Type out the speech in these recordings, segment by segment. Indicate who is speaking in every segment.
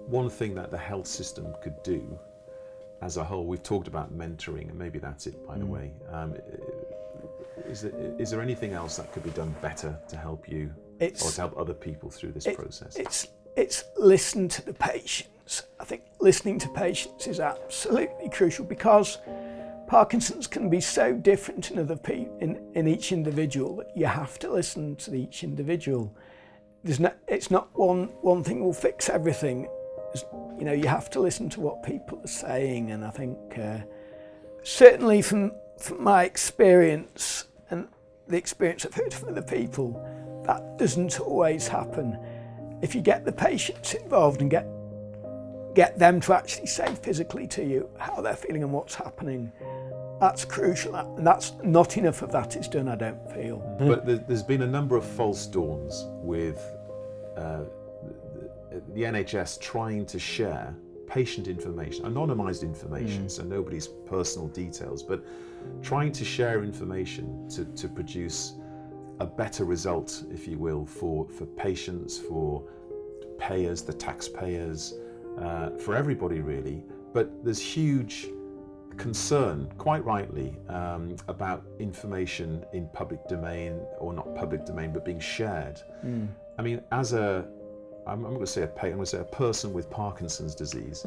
Speaker 1: one thing that the health system could do as a whole, we've talked about mentoring, and maybe that's it, by the way. Is there anything else that could be done better to help you or to help other people through this process?
Speaker 2: It's listen to the patients. I think listening to patients is absolutely crucial, because Parkinson's can be so different in in each individual that you have to listen to each individual. It's not one thing will fix everything. You have to listen to what people are saying, and I think certainly from my experience and the experience I've heard from other people, that doesn't always happen. If you get the patients involved and get them to actually say physically to you how they're feeling and what's happening, that's crucial, and that's not enough of that is done, I don't feel.
Speaker 1: But there's been a number of false dawns with the NHS trying to share patient information, anonymised information, so nobody's personal details, but trying to share information to produce a better result, if you will, for patients, for payers, the taxpayers, for everybody really. But there's huge concern, quite rightly, about information in public domain, or not public domain, but being shared. I mean, I'm going to say a person with Parkinson's disease.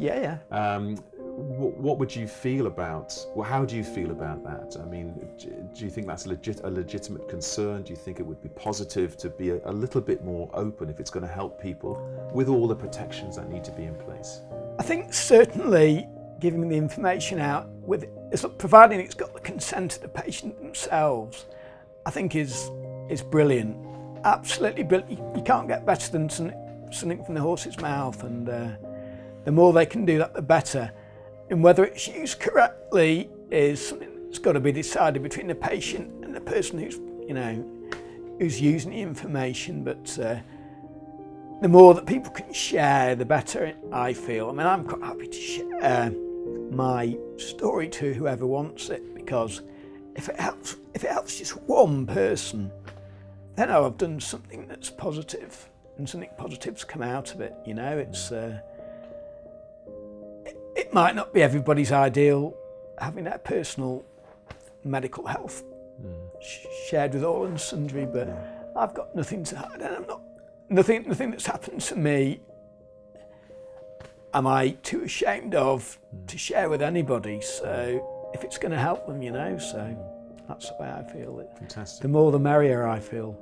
Speaker 1: What would you feel about? Well, how do you feel about that? I mean, do you think that's a legitimate concern? Do you think it would be positive to be a little bit more open if it's going to help people with all the protections that need to be in place?
Speaker 2: I think certainly giving the information out, providing it's got the consent of the patient themselves, I think is brilliant. Absolutely brilliant. You can't get better than something from the horse's mouth, and the more they can do that, the better. And whether it's used correctly is something that's got to be decided between the patient and the person who's using the information. But the more that people can share, the better, I feel. I mean, I'm quite happy to share my story to whoever wants it, because if it helps just one person, then I've done something that's positive, and something positive's come out of it. It might not be everybody's ideal having their personal medical health shared with all and sundry, but I've got nothing to hide, and nothing that's happened to me am I too ashamed of to share with anybody. So if it's going to help them, so that's the way I feel it.
Speaker 1: Fantastic.
Speaker 2: The more the merrier, I feel.